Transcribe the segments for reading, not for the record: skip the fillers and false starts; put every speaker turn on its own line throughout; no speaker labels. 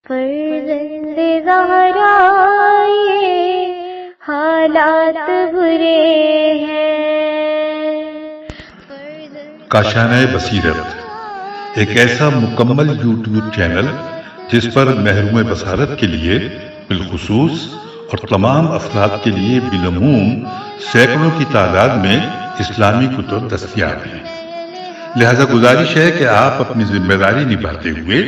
فرزند زہرا یہ حالات برے ہیں۔
کاشانہ بصیرت ایک ایسا مکمل یوٹیوب چینل جس پر محروم بصارت کے لیے بالخصوص اور تمام افراد کے لیے بالعموم سینکڑوں کی تعداد میں اسلامی کتب دستیاب ہیں۔ لہذا گزارش ہے کہ آپ اپنی ذمہ داری نبھاتے ہوئے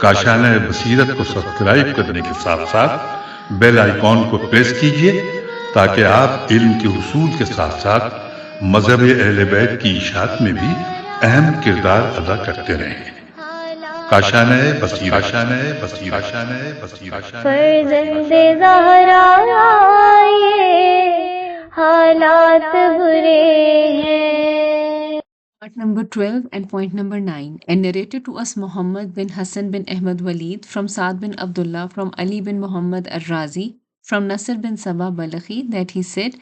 کاشانہ بصیرت کو سبسکرائب کرنے کے ساتھ ساتھ بیل آئیکن کو پریس کیجئے تاکہ آپ علم کے حصول کے ساتھ ساتھ مذہب اہل بیت کی اشاعت میں بھی اہم کردار ادا کرتے رہیں۔ کاشانہ بصیرت۔
فرزند زہرا یہ حالات برے ہیں۔
Part number 12 and point number 9. And narrated to us Muhammad bin Hassan bin Ahmad Walid from Saad bin Abdullah from Ali bin Muhammad al-Razi from Nasr bin Sabah Balakhi that he said,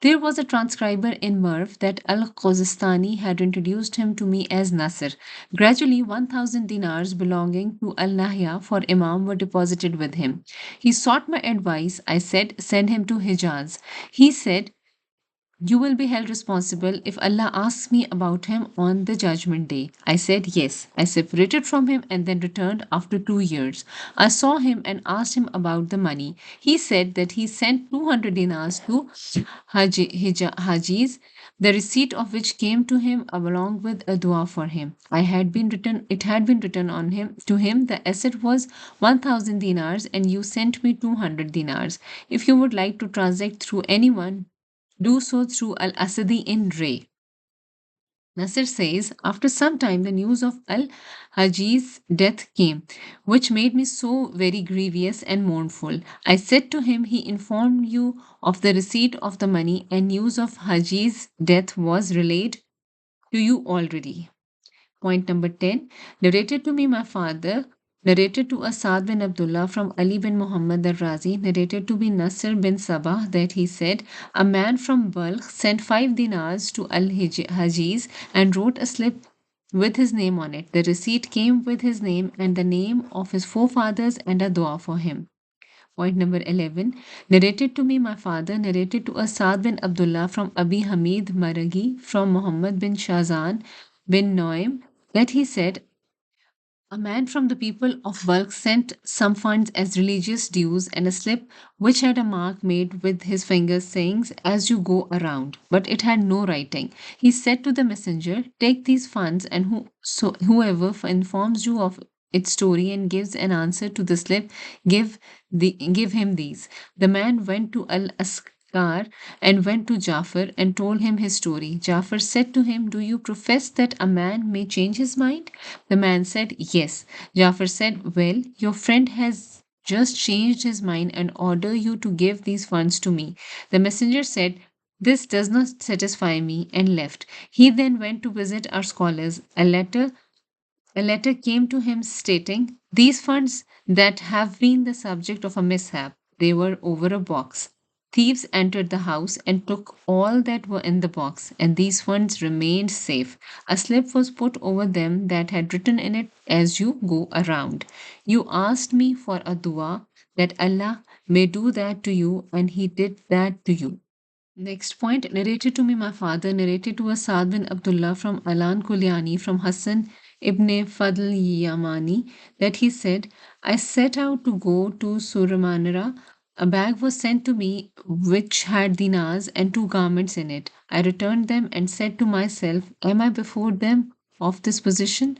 there was a transcriber in Merv that al-Khuzistani had introduced him to me as Nasr. Gradually 1,000 dinars belonging to al-Nahya for Imam were deposited with him. He sought my advice. I said, send him to Hijaz. He said, you will be held responsible if Allah asks me about him on the judgment day. I said yes. I separated from him and then returned after 2 years. I saw him and asked him about the money. He said that he sent 200 dinars to Hajiz, the receipt of which came to him along with a dua for him. It had been written on him to him, the asset was 1,000 dinars and you sent me 200 dinars. If you would like to transact through anyone, do so through Al-Asadi in Ray. Nasr says, after some time the news of Al-Hajiz's death came, which made me so very grievous and mournful. I said to him, he informed you of the receipt of the money and news of Hajiz's death was relayed to you already. Point number 10. Narrated to me my father, narrated to us Saad bin Abdullah from Ali bin Muhammad al-Razi, narrated to me Nasr bin Sabah that he said, a man from Balkh sent 5 dinars to Al-Hajiz and wrote a slip with his name on it. The receipt came with his name and the name of his forefathers and a dua for him. Point number 11. Narrated to me my father, narrated to us Saad bin Abdullah from Abi Hamid Maragi from Muhammad bin Shazan bin Noaim that he said, a man from the people of Balkh sent some funds as religious dues and a slip which had a mark made with his fingers saying, as you go around, but it had no writing. He said to the messenger, take these funds and whoever informs you of its story and gives an answer to the slip, give him these. The man went to Al-Askar and went to Jafar and told him his story. Jafar said to him, do you profess that a man may change his mind? The man said, yes. Jafar said, well, your friend has just changed his mind and order you to give these funds to me. The messenger said, this does not satisfy me, and left. He then went to visit our scholars. A letter came to him stating, these funds that have been the subject of a mishap, they were over a box. Thieves entered the house and took all that were in the box, and these funds remained safe. A slip was put over them that had written in it, as you go around. You asked me for a dua that Allah may do that to you, and he did that to you. Next point, narrated to me my father, narrated to us Saad bin Abdullah from Alan Kuliani from Hassan ibn Fadl Yamani that he said, I set out to go to Suramanira. A bag was sent to me which had dinars and 2 garments in it. I returned them and said to myself, am I before them of this position?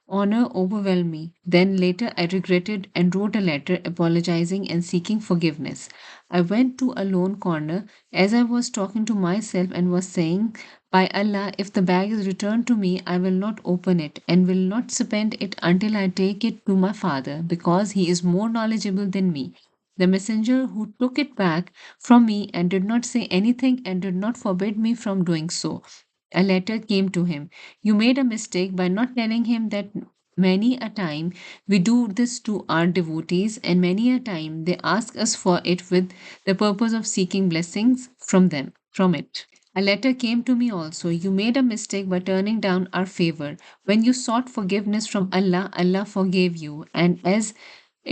Honor overwhelmed me. Then later I regretted and wrote a letter apologizing and seeking forgiveness. I went to a lone corner as I was talking to myself and was saying, by Allah, if the bag is returned to me, I will not open it and will not spend it until I take it to my father, because he is more knowledgeable than me. The messenger who took it back from me and did not say anything and did not forbid me from doing so. A letter came to him. You made a mistake by not telling him that many a time we do this to our devotees, and many a time they ask us for it with the purpose of seeking blessings from it. A letter came to me also. You made a mistake by turning down our favor. When you sought forgiveness from Allah, Allah forgave you, and as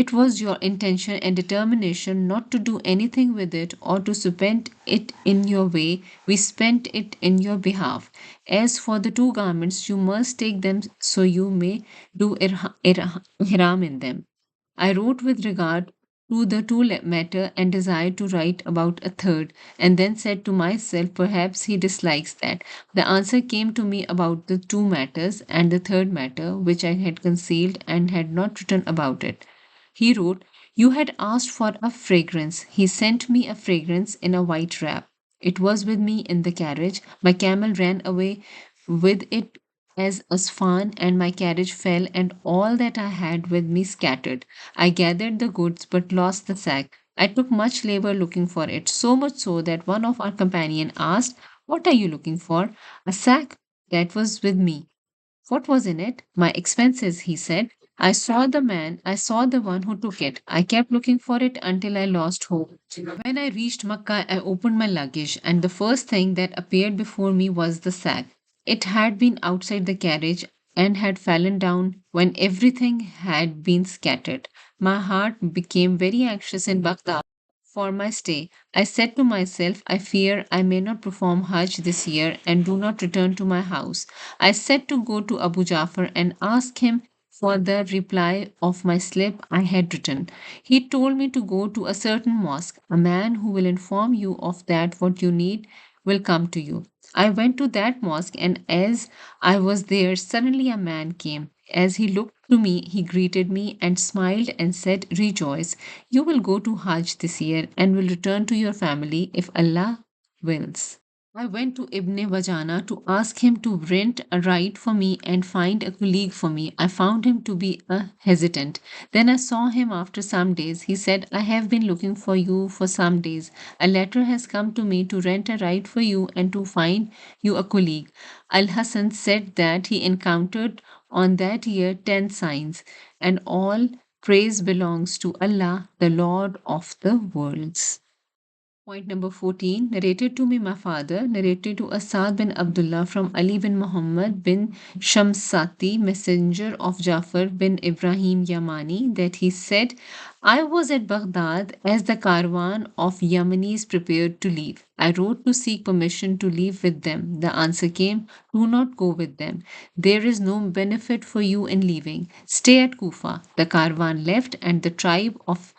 It was your intention and determination not to do anything with it or to spend it in your way. We spent it in your behalf. As for the two garments, you must take them so you may do ihram in them. I wrote with regard to the two matter and desired to write about a third, and then said to myself, perhaps he dislikes that. The answer came to me about the two matters and the third matter, which I had concealed and had not written about it. He wrote, you had asked for a fragrance. He sent me a fragrance in a white wrap. It was with me in the carriage. My camel ran away with it as a swan, and my carriage fell, and all that I had with me scattered. I gathered the goods, but lost the sack. I took much labor looking for it, so much so that one of our companions asked, what are you looking for? A sack that was with me. What was in it? My expenses, he said. I saw the one who took it. I kept looking for it until I lost hope. When I reached Makkah, I opened my luggage, and the first thing that appeared before me was the sack. It had been outside the carriage and had fallen down when everything had been scattered. My heart became very anxious in Baghdad for my stay. I said to myself, I fear I may not perform Hajj this year and do not return to my house. I said to go to Abu Jafar and ask him for the reply of my slip I had written. He told me to go to a certain mosque. A man who will inform you of that what you need will come to you. I went to that mosque, and as I was there, suddenly a man came. As he looked to me, he greeted me and smiled and said, rejoice, you will go to Hajj this year and will return to your family if Allah wills. I went to Ibn Wajana to ask him to rent a ride for me and find a colleague for me. I found him to be a hesitant. Then I saw him after some days. He said, I have been looking for you for some days. A letter has come to me to rent a ride for you and to find you a colleague. Al Hassan said that he encountered on that year 10 signs, and all praise belongs to Allah, the Lord of the worlds. Point number 14, narrated to me my father, narrated to Asad bin Abdullah from Ali bin Muhammad bin Shamsati, messenger of Jafar bin Ibrahim Yamani, that he said, I was at Baghdad as the caravan of Yamanis prepared to leave. I wrote to seek permission to leave with them. The answer came, do not go with them. There is no benefit for you in leaving. Stay at Kufa. The caravan left, and the tribe of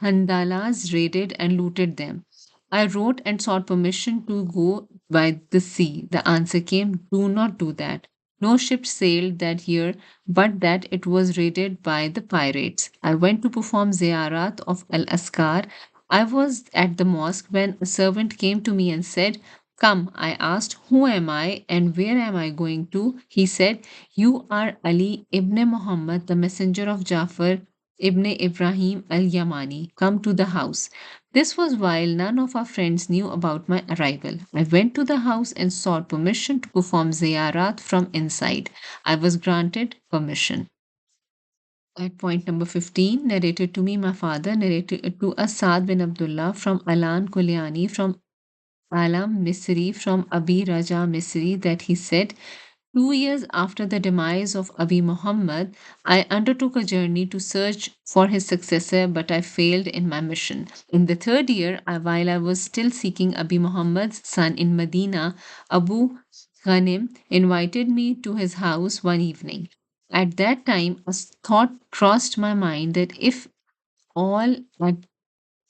Handalas raided and looted them. I wrote and sought permission to go by the sea. The answer came, do not do that. No ship sailed that year, but that it was raided by the pirates. I went to perform ziyarat of Al Askar. I was at the mosque when a servant came to me and said, come. I asked, who am I and where am I going to? He said, you are Ali ibn Muhammad, the messenger of Jafar ibn Ibrahim al Yamani. Come to the house. This was while none of our friends knew about my arrival. I went to the house and sought permission to perform ziyarat from inside. I was granted permission. At point number 15, narrated to me my father, narrated to Asad bin Abdullah from Alan Kuliani, from Alam Misri, from Abi Raja Misri, that he said, 2 years after the demise of Abi Muhammad, I undertook a journey to search for his successor, but I failed in my mission. In the third year, while I was still seeking Abi Muhammad's son in Medina, Abu Ghanim invited me to his house one evening. At that time, a thought crossed my mind that all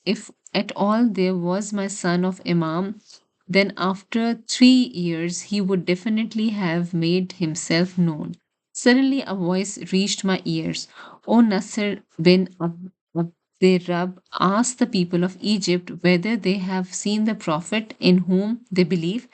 if at all there was my son of Imam, then after 3 years he would definitely have made himself known. Suddenly a voice reached my ears. O Nasr bin Abdirab, ask the people of Egypt whether they have seen the Prophet in whom they believe.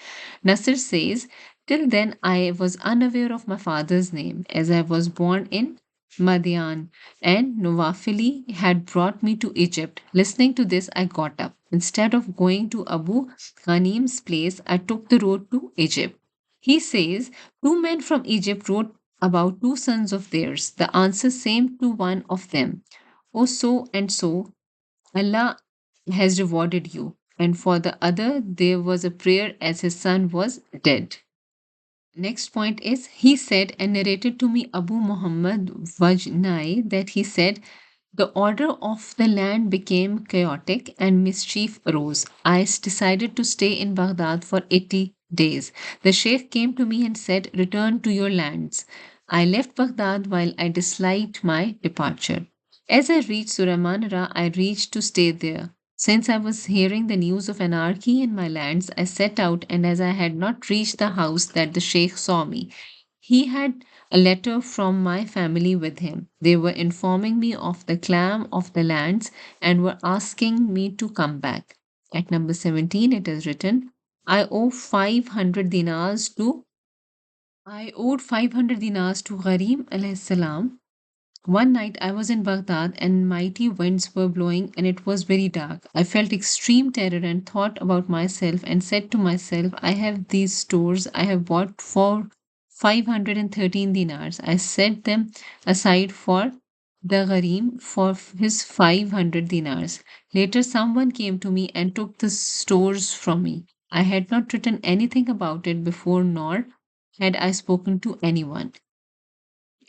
Nasr says, till then I was unaware of my father's name, as I was born in Madian, and Nawafili had brought me to Egypt. Listening to this, I got up. Instead of going to Abu Ghanim's place, I took the road to Egypt. He says, two men from Egypt wrote about two sons of theirs. The answer same to one of them. Oh, so and so, Allah has rewarded you. And for the other, there was a prayer as his son was dead. Next point is, he said and narrated to me Abu Muhammad Wajnai that he said, The order of the land became chaotic and mischief arose. I decided to stay in Baghdad for 80 days. The Sheikh came to me and said, "Return to your lands." I left Baghdad while I disliked my departure. As I reached Suramanara, I reached to stay there. Since I was hearing the news of anarchy in my lands, I set out, and as I had not reached the house that the Sheikh saw me, he had a letter from my family with him. They were informing me of the clam of the lands and were asking me to come back. At number 17, it is written, I owe 500 dinars to I owed 500 dinars to Gharim alayhi salam. One night I was in Baghdad and mighty winds were blowing and it was very dark. I felt extreme terror and thought about myself and said to myself, I have these stores I have bought for 513 dinars. I set them aside for the Gharim for his 500 dinars. Later, someone came to me and took the stores from me. I had not written anything about it before, nor had I spoken to anyone.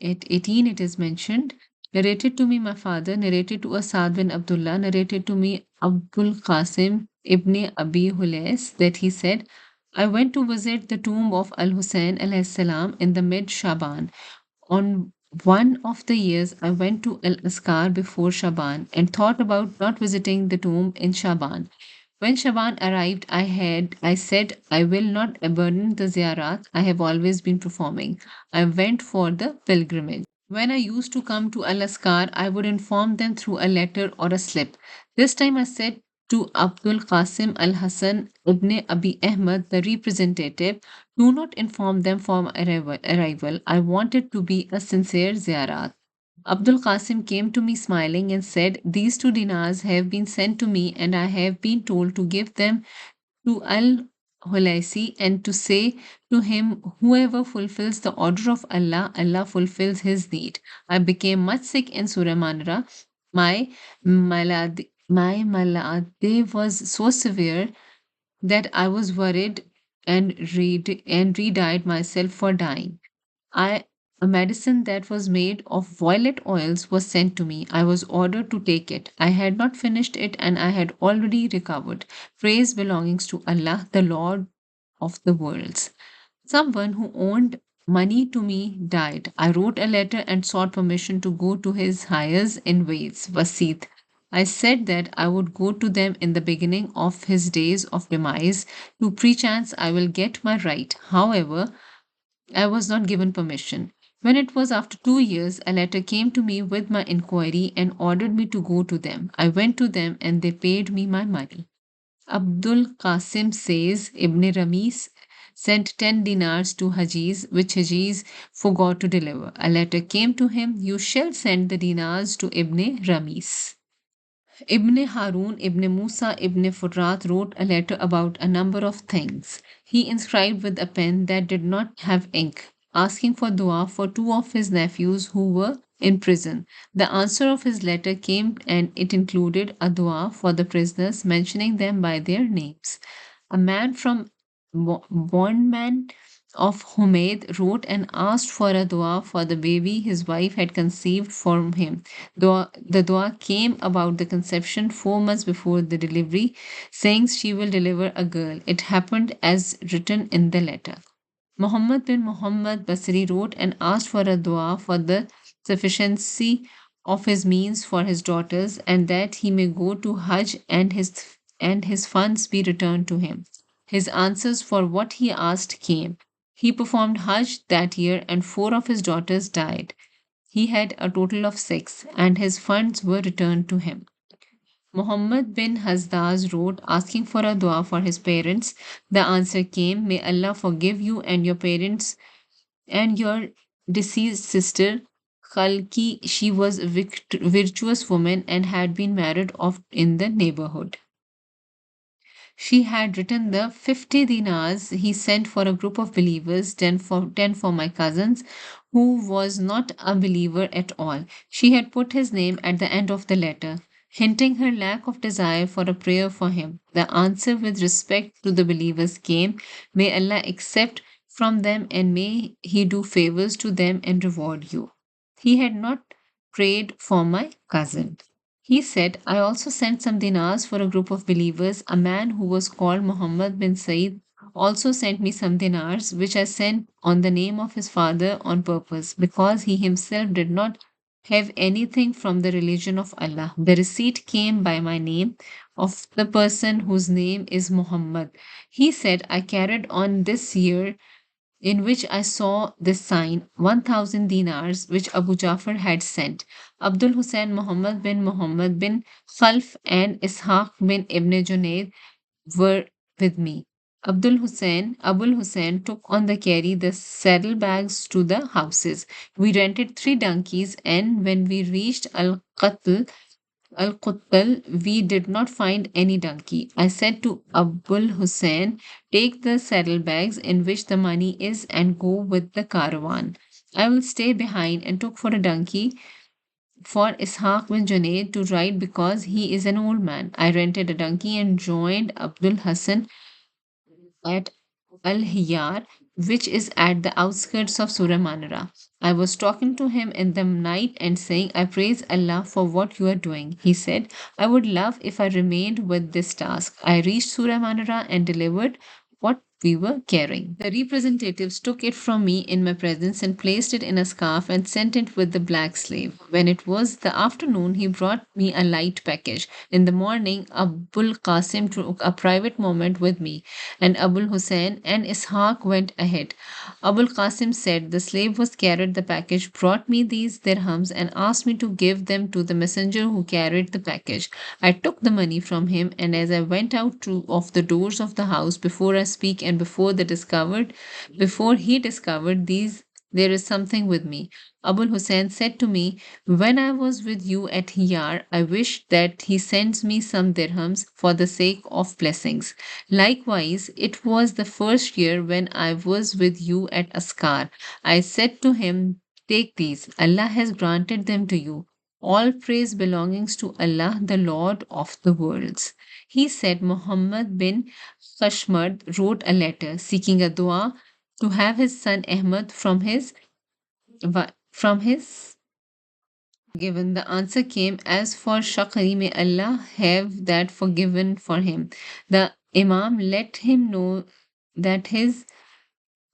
At 18, it is mentioned, narrated to me my father, narrated to Asad bin Abdullah, narrated to me Abdul Qasim ibn Abi Hulais, that he said, I went to visit the tomb of Al Hussein alayhi salam in the mid Shaban. On one of the years, I went to Al Askar before Shaban and thought about not visiting the tomb in Shaban. When Shaban arrived, I said I will not abandon the ziyarat I have always been performing. I went for the pilgrimage. When I used to come to Al Askar, I would inform them through a letter or a slip. This time I said to Abdul Qasim Al Hassan ibn Abi Ahmad, the representative, do not inform them for my arrival. I want it to be a sincere ziyarat. Abdul Qasim came to me smiling and said, these 2 dinars have been sent to me, and I have been told to give them to Al Hulaisi and to say to him, whoever fulfills the order of Allah, Allah fulfills his need. I became much sick in Suramanra. My malade was so severe that I was worried and re-dyed myself for dying. I A medicine that was made of violet oils was sent to me. I was ordered to take it. I had not finished it and I had already recovered. Praise belongs to Allah, the Lord of the worlds. Someone who owed money to me died. I wrote a letter and sought permission to go to his heirs in Wales, Wasit. I said that I would go to them in the beginning of his days of demise, to perchance I will get my right. However, I was not given permission. When it was after 2 years, a letter came to me with my inquiry and ordered me to go to them. I went to them and they paid me my money. Abdul Qasim says Ibn Ramis sent 10 dinars to Hajiz, which Hajiz forgot to deliver. A letter came to him, you shall send the dinars to Ibn Ramis. Ibn Harun ibn Musa ibn Furrat wrote a letter about a number of things. He inscribed with a pen that did not have ink, asking for dua for 2 of his nephews who were in prison. The answer of his letter came and it included a dua for the prisoners, mentioning them by their names. A man from bondman of Humaid wrote and asked for a dua for the baby his wife had conceived from him. The dua came about the conception 4 months before the delivery, saying she will deliver a girl. It happened as written in the letter. Muhammad bin Muhammad Basri wrote and asked for a dua for the sufficiency of his means for his daughters and that he may go to Hajj and his funds be returned to him. His answers for what he asked came. He performed Hajj that year and 4 of his daughters died. He had a total of 6 and his funds were returned to him. Muhammad bin Hazdaz wrote asking for a dua for his parents. The answer came, may Allah forgive you and your parents and your deceased sister Khalki. She was a virtuous woman and had been married off in the neighborhood. She had written the 50 dinars he sent for a group of believers, 10 for my cousins, who was not a believer at all. She had put his name at the end of the letter, hinting her lack of desire for a prayer for him. The answer with respect to the believers came, may Allah accept from them and may He do favors to them and reward you. He had not prayed for my cousin. He said, I also sent some dinars for a group of believers. A man who was called Muhammad bin Said also sent me some dinars, which I sent on the name of his father on purpose, because he himself did not have anything from the religion of Allah. The receipt came by my name of the person whose name is Muhammad. He said, I carried on this year in which I saw this sign 1000 dinars which Abu Jafar had sent. Abdul Hussein Muhammad bin Khalf and Ishaq bin Ibn Junayd were with me. Abul Hussein took on the carry the saddlebags to the houses. We rented 3 donkeys, and when we reached Al-Quttal, we did not find any donkey. I said to Abul Hussein, take the saddlebags in which the money is and go with the caravan. I will stay behind, and took for a donkey for Ishaq bin Junayd to ride because he is an old man. I rented a donkey and joined Abdul Hassan at Al Hiyar, which is at the outskirts of Surah Manara. I was talking to him in the night and saying, I praise Allah for what you are doing. He said, I would love if I remained with this task. I reached Surah Manara and delivered what we were carrying. The representatives took it from me in my presence and placed it in a scarf and sent it with the black slave. When it was the afternoon, he brought me a light package. In the morning, Abul Qasim took a private moment with me, and Abul Hussein and Ishaq went ahead. Abul Qasim said, the slave who carried the package brought me these dirhams and asked me to give them to the messenger who carried the package. I took the money from him, and as I went out of the doors of the house, before I speak and before he discovered these, there is something with me. Abul Hussein said to me, when I was with you at Hiyar, I wish that he sends me some dirhams for the sake of blessings. Likewise, it was the first year when I was with you at Askar. I said to him, take these. Allah has granted them to you. All praise belongs to Allah, the Lord of the worlds. He said Muhammad bin Kashmad wrote a letter seeking a dua to have his son Ahmad from his given. The answer came, as for Shaqri, may Allah have that forgiven for him. The Imam let him know that his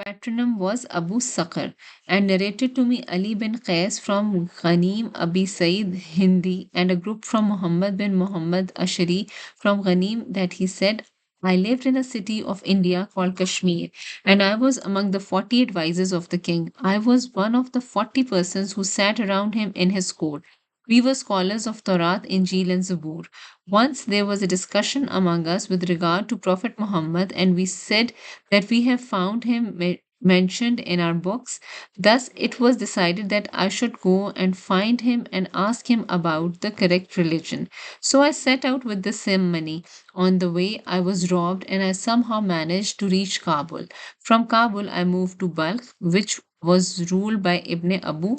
patronym was Abu Sakr, and narrated to me Ali bin Qais from Ghanim Abi Said Hindi and a group from Muhammad bin Muhammad Ashari from Ghanim that he said, I lived in a city of India called Kashmir, and I was among the 40 advisors of the king. I was one of the 40 persons who sat around him in his court. We were scholars of Torah, Injil, and Zabur. Once there was a discussion among us with regard to Prophet Muhammad, and we said that we have found him mentioned in our books. Thus, it was decided that I should go and find him and ask him about the correct religion. So I set out with the same money. On the way, I was robbed, and I somehow managed to reach Kabul. From Kabul, I moved to Balkh, which was ruled by Ibn Abu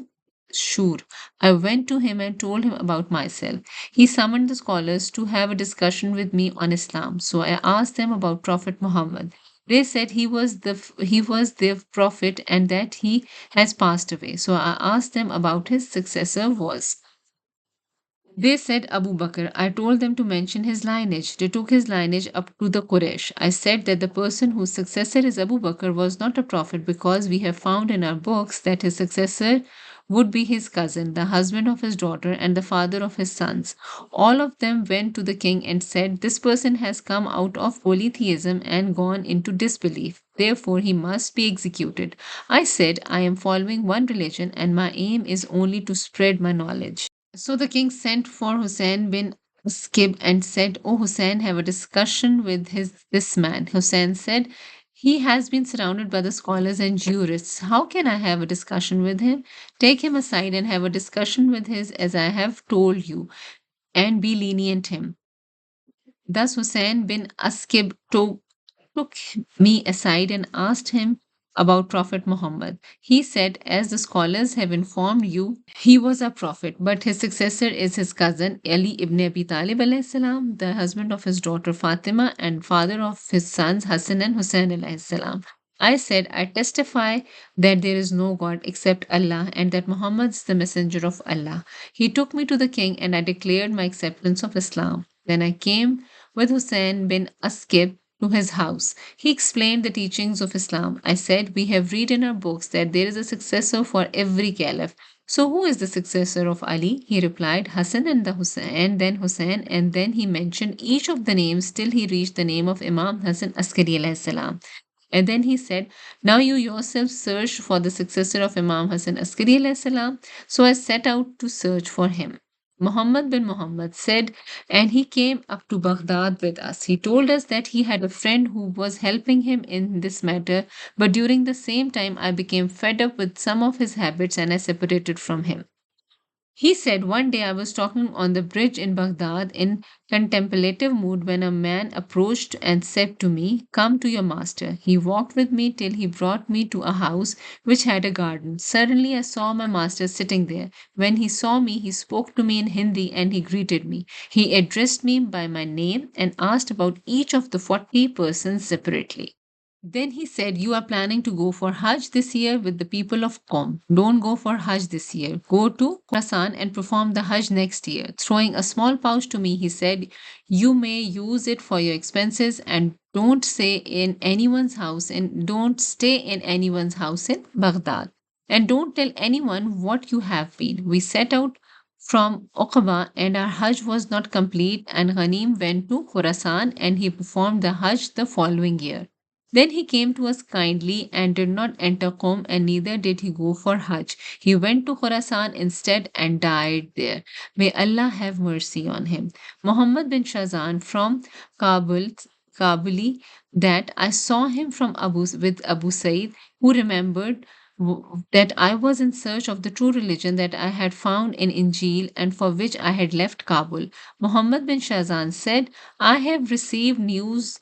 Shur. I went to him and told him about myself. He summoned the scholars to have a discussion with me on Islam. So I asked them about Prophet Muhammad. They said he was their prophet and that he has passed away. So I asked them about his successor was. They said Abu Bakr. I told them to mention his lineage. They took his lineage up to the Quraysh. I said that the person whose successor is Abu Bakr was not a prophet because we have found in our books that his successor would be his cousin, the husband of his daughter, and the father of his sons. All of them went to the king and said, this person has come out of polytheism and gone into disbelief. Therefore, he must be executed. I said, I am following one religion and my aim is only to spread my knowledge. So the king sent for Hussein bin Skib and said, O Hussein, have a discussion with this man. Hussein said, he has been surrounded by the scholars and jurists. How can I have a discussion with him? Take him aside and have a discussion with his as I have told you, and be lenient him. Thus Hussein bin Askib took me aside and asked him about Prophet Muhammad. He said, as the scholars have informed you, he was a prophet, but his successor is his cousin Ali ibn Abi Talib alayhi salam, the husband of his daughter Fatima and father of his sons Hassan and Hussein alayhi salam. I said, I testify that there is no God except Allah and that Muhammad is the messenger of Allah. He took me to the king and I declared my acceptance of Islam. Then I came with Hussein bin Askib to his house. He explained the teachings of Islam. I said, we have read in our books that there is a successor for every caliph. So who is the successor of Ali? He replied, Hassan and the Hussein, then Hussein, and then he mentioned each of the names till he reached the name of Imam Hassan Askari alayhi salam. And then he said, now you yourself search for the successor of Imam Hassan Askari alayhi salam. So I set out to search for him. Muhammad bin Muhammad said, and he came up to Baghdad with us. He told us that he had a friend who was helping him in this matter, but during the same time I became fed up with some of his habits and I separated from him. He said, one day I was talking on the bridge in Baghdad in contemplative mood when a man approached and said to me, come to your master. He walked with me till he brought me to a house which had a garden. Suddenly I saw my master sitting there. When he saw me, he spoke to me in Hindi and he greeted me. He addressed me by my name and asked about each of the 40 persons separately. Then he said, you are planning to go for Hajj this year with the people of Qom. Don't go for Hajj this year. Go to Khorasan and perform the Hajj next year. Throwing a small pouch to me, he said, you may use it for your expenses and don't stay in anyone's house in Baghdad. And don't tell anyone what you have been. We set out from Uqba and our Hajj was not complete and Ghanim went to Khorasan and he performed the Hajj the following year. Then he came to us kindly and did not enter Qom, and neither did he go for Hajj. He went to Khorasan instead and died there. May Allah have mercy on him. Muhammad bin Shazan from Kabuli, that I saw him with Abu Said, who remembered that I was in search of the true religion that I had found in Injil and for which I had left Kabul. Muhammad bin Shazan said, I have received news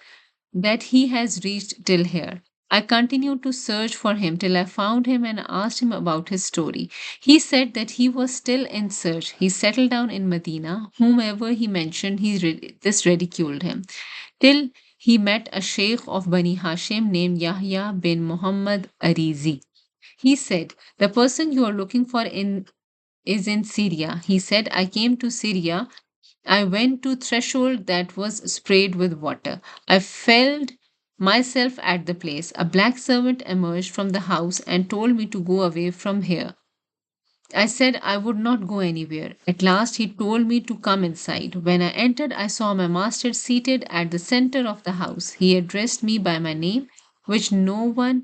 that he has reached till here. I continued to search for him till I found him and asked him about his story. He said that he was still in search. He settled down in Medina. Whomever he mentioned, this ridiculed him. Till he met a sheikh of Bani Hashim named Yahya bin Muhammad Arizi. He said, the person you are looking for is in Syria. He said, I came to Syria. I went to threshold that was sprayed with water. I felt myself at the place. A black servant emerged from the house and told me to go away from here. I said I would not go anywhere. At last he told me to come inside. When I entered, I saw my master seated at the center of the house. He addressed me by my name, which no one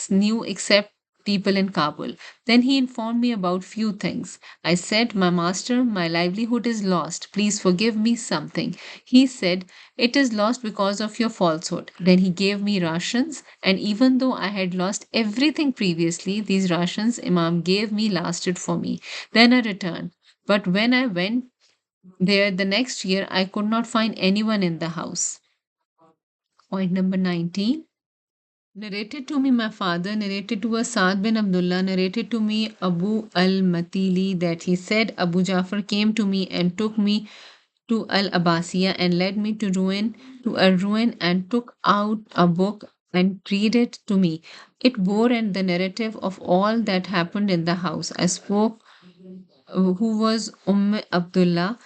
knew except people in Kabul. Then he informed me about few things. I said, my master, my livelihood is lost. Please forgive me something. He said, it is lost because of your falsehood. Then he gave me rations, and even though I had lost everything previously, these rations Imam gave me lasted for me. Then I returned. But when I went there the next year, I could not find anyone in the house. Point number 19. Narrated to me, my father narrated to Asad bin Abdullah, narrated to me Abu al-Matili that he said, Abu Jafar came to me and took me to Al-Abbasiyah and led me to a ruin and took out a book and read it to me. It bore and the narrative of all that happened in the house. I spoke who was Abdullah,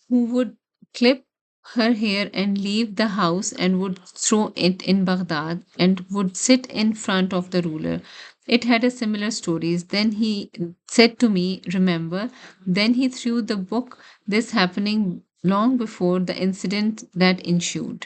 who would clip her hair and leave the house and would throw it in Baghdad and would sit in front of the ruler. It had a similar stories. Then he said to me, remember, then he threw the book, this happening long before the incident that ensued.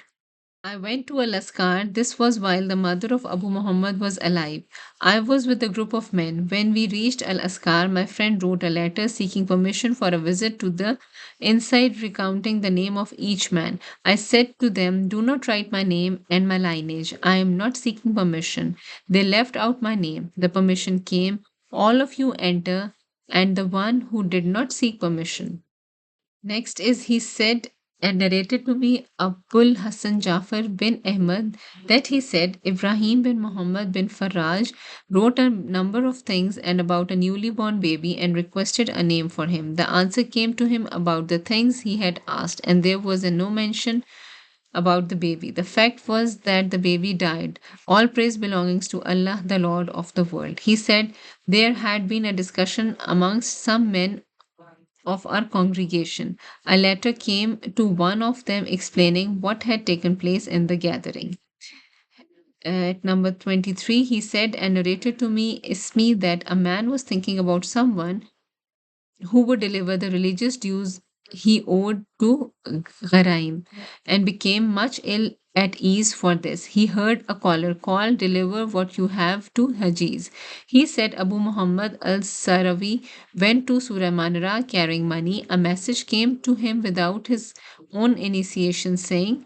I went to Al Askar. This was while the mother of Abu Muhammad was alive. I was with a group of men. When we reached Al Askar, my friend wrote a letter seeking permission for a visit to the inside, recounting the name of each man. I said to them, do not write my name and my lineage. I am not seeking permission. They left out my name. The permission came. All of you enter, and the one who did not seek permission. Next is he said and narrated to me Abul Hassan Jafar bin Ahmad that he said Ibrahim bin Muhammad bin Faraj wrote a number of things and about a newly born baby and requested a name for him. The answer came to him about the things he had asked, and there was no mention about the baby. The fact was that the baby died. All praise belongs to Allah, the Lord of the world. He said there had been a discussion amongst some men of our congregation. A letter came to one of them explaining what had taken place in the gathering. At number 23, he said and narrated to me, Ismi, that a man was thinking about someone who would deliver the religious dues he owed to Gharaim and became much ill at ease for this. He heard a caller call, Deliver what you have to Hajiz. He said Abu Muhammad al Sarawi went to Surah Manara carrying money. A message came to him without his own initiation saying,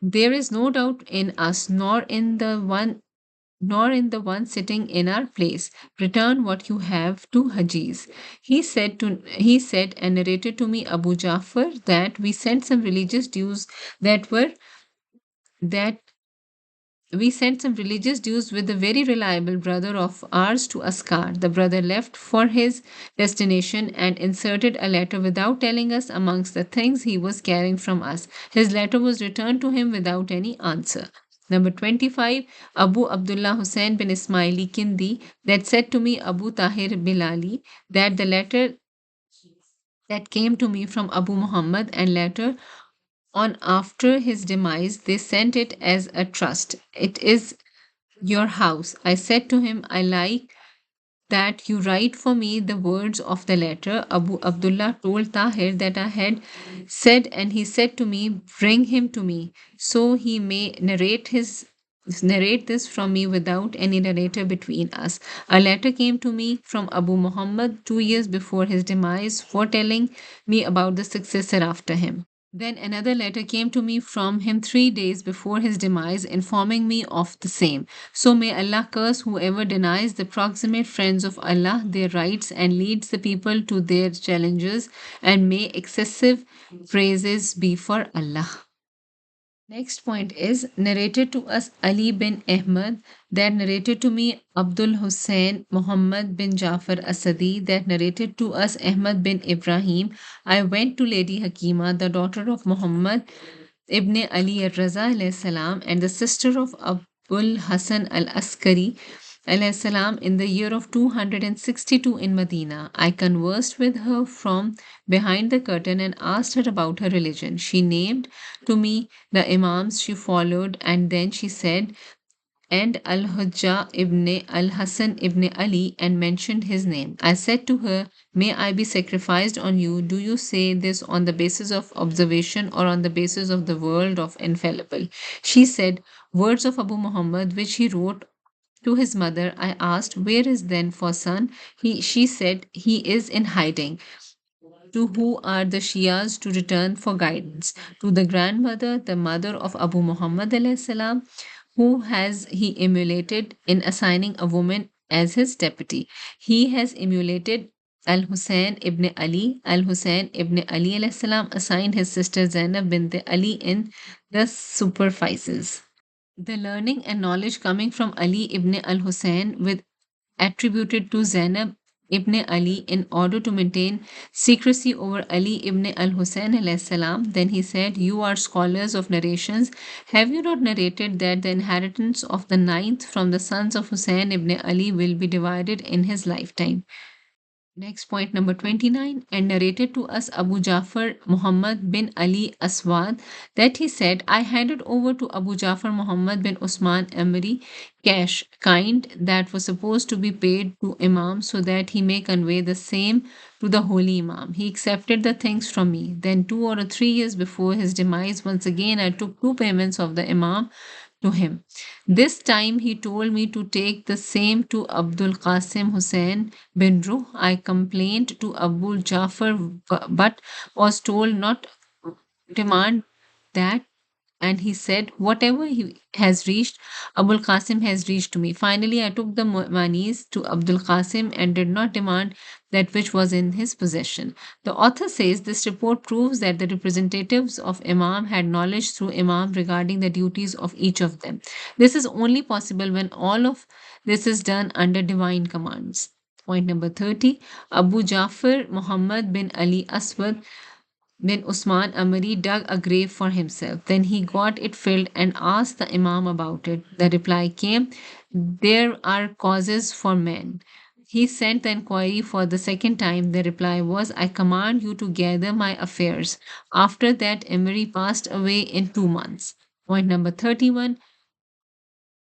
There is no doubt in us, nor in the one sitting in our place. Return what you have to Hajiz. He said and narrated to me Abu Jafar that we sent some religious dues that we sent some religious dues with a very reliable brother of ours to Askar. The brother left for his destination and inserted a letter without telling us amongst the things he was carrying from us. His letter was returned to him without any answer. Number 25, Abu Abdullah Hussain bin Ismaili Kindi, that said to me Abu Tahir Bilali that the letter that came to me from Abu Muhammad and later on after his demise, they sent it as a trust. It is your house. I said to him, I like that you write for me the words of the letter. Abu Abdullah told Tahir that I had said, and he said to me, Bring him to me, so he may narrate this from me without any narrator between us. A letter came to me from Abu Muhammad 2 years before his demise, foretelling me about the successor after him. Then another letter came to me from him 3 days before his demise, informing me of the same. So may Allah curse whoever denies the proximate friends of Allah their rights and leads the people to their challenges, and may excessive praises be for Allah. Next point is narrated to us Ali bin Ahmad, that narrated to me Abdul Hussein Muhammad bin Jafar Asadi, that narrated to us Ahmad bin Ibrahim. I went to Lady Hakima, the daughter of Muhammad ibn Ali al-Raza alayhi salam and the sister of Abul Hasan al-Askari alayhi salam in the year of 262 in Medina. I conversed with her from behind the curtain and asked her about her religion. She named to me the Imams she followed, and then she said, and Al Hujjah ibn Al Hassan ibn Ali, and mentioned his name. I said to her, May I be sacrificed on you? Do you say this on the basis of observation or on the basis of the world of infallible? She said, Words of Abu Muhammad, which he wrote to his mother. I asked, Where is then for son? She said, He is in hiding. To who are the Shias to return for guidance? To the grandmother, the mother of Abu Muhammad alayhi salam, who has he emulated in assigning a woman as his deputy. He has emulated Al Hussein ibn Ali. Al Hussein ibn Ali alayhi salam assigned his sister Zainab bint Ali in the superfices. The learning and knowledge coming from Ali ibn al Hussein with attributed to Zainab ibn Ali in order to maintain secrecy over Ali ibn al Hussein alayhi salam. Then he said, You are scholars of narrations. Have you not narrated that the inheritance of the ninth from the sons of Hussein ibn Ali will be divided in his lifetime? Next point, number 29, and narrated to us Abu Jafar Muhammad bin Ali Aswad that he said, I handed over to Abu Jafar Muhammad bin Usman Emery cash, kind that was supposed to be paid to Imam so that he may convey the same to the holy Imam. He accepted the things from me. Then 2 or 3 years before his demise, once again I took 2 payments of the Imam to him. This time he told me to take the same to Abdul Qasim Hussain bin Ruh. I complained to Abu Jafar but was told not demand that, and he said, Whatever he has reached, Abul Qasim has reached to me. Finally, I took the monies to Abdul Qasim and did not demand that which was in his possession. The author says this report proves that the representatives of Imam had knowledge through Imam regarding the duties of each of them. This is only possible when all of this is done under divine commands. Point number 30, Abu Jafar Muhammad bin Ali Aswad bin Usman Amari dug a grave for himself. Then he got it filled and asked the Imam about it. The reply came, "There are causes for men." He sent the inquiry for the second time. The reply was, "I command you to gather my affairs." After that, Emery passed away in 2 months. Point number 31.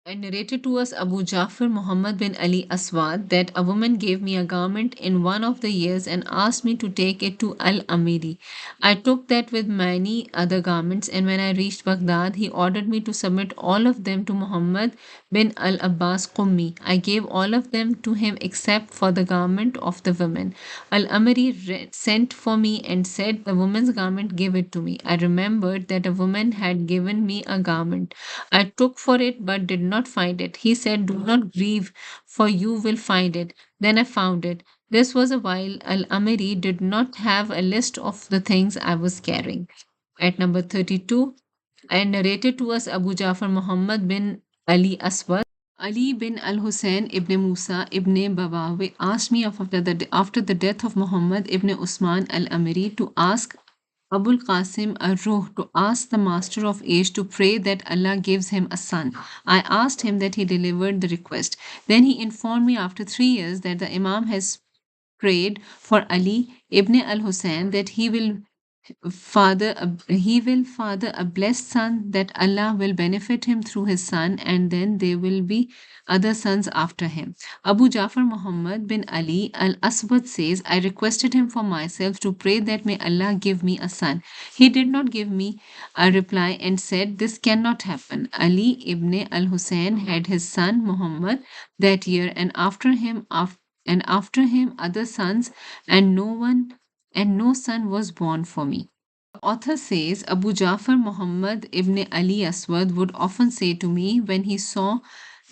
I narrated to us Abu Jafar Muhammad bin Ali Aswad that a woman gave me a garment in one of the years and asked me to take it to Al Amiri. I took that with many other garments, and when I reached Baghdad, he ordered me to submit all of them to Muhammad bin Al Abbas Qummi. I gave all of them to him except for the garment of the women. Al Amiri sent for me and said, "The woman's garment, give it to me." I remembered that a woman had given me a garment. I took for it but did not find it. He said, "Do not grieve, for you will find it." Then I found it. This was a while Al Amiri did not have a list of the things I was carrying. At number 32, I narrated to us Abu Jafar Muhammad bin Ali Aswad. Ali bin Al Hussein ibn Musa ibn Babawi asked me after the death of Muhammad ibn Usman al Amiri to ask Abul Qasim Ar-Ruh to ask the Master of Age to pray that Allah gives him a son. I asked him that he delivered the request. Then he informed me after 3 years that the Imam has prayed for Ali ibn al-Hussein that he will father a blessed son, that Allah will benefit him through his son, and then there will be other sons after him. Abu Jafar Muhammad bin Ali al-Aswad says, "I requested him for myself to pray that may Allah give me a son. He did not give me a reply and said, 'This cannot happen.' Ali ibn al-Hussein had his son Muhammad that year, and after him other sons, and no son was born for me." The author says Abu Jafar Muhammad ibn Ali Aswad would often say to me when he saw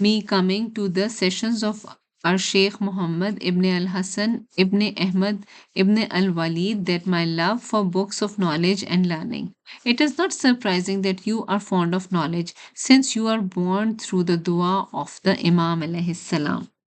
me coming to the sessions of our Sheikh Muhammad ibn al Hassan ibn Ahmad ibn al Walid that my love for books of knowledge and learning. It is not surprising that you are fond of knowledge, since you are born through the dua of the Imam alayhi salam.